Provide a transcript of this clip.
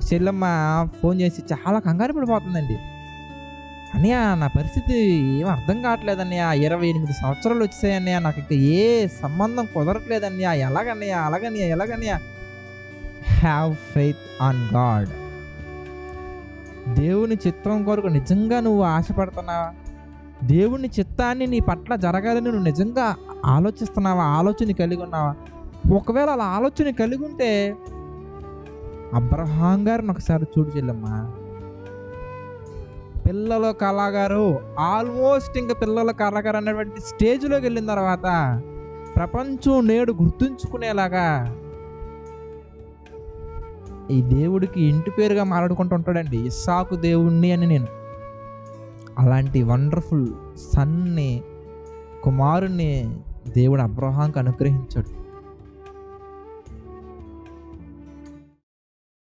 ఒక చెల్లెమ్మ ఫోన్ చేసి చాలా కంగారు పడిపోతుందండి. అన్నయ్య నా పరిస్థితి ఏం అర్థం కావట్లేదన్నయ్య, 28 సంవత్సరాలు వచ్చాయన్నయ్య, నాకు ఇంకా ఏ సంబంధం కుదరట్లేదన్నయ్య, ఎలాగన్నయ్య అలాగన్నయ్య ఎలాగన్నయ్య. Have faith on God. దేవుని చిత్తం కొరకు నిజంగా నువ్వు ఆశపడుతున్నావా? దేవుని చిత్తాన్ని నీ పట్ల జరగాలని నువ్వు నిజంగా ఆలోచిస్తున్నావా? ఆలోచన కలిగి ఉన్నావా? ఒకవేళ అలా ఆలోచన కలిగి ఉంటే అబ్రహాం గారిని ఒకసారి చూడు చెల్లమ్మా. పిల్లల కళాగారు ఆల్మోస్ట్ ఇంకా పిల్లల కళాగారు అన్నటువంటి స్టేజ్లోకి వెళ్ళిన తర్వాత ప్రపంచం నేడు గుర్తుంచుకునేలాగా ఈ దేవుడికి ఇంటి పేరుగా మాట్లాడుకుంటూ ఉంటాడండి, ఇస్సాకు దేవుణ్ణి అని. నేను అలాంటి వండర్ఫుల్ సన్ని, కుమారుణ్ణి దేవుడు అబ్రహాంకి అనుగ్రహించాడు.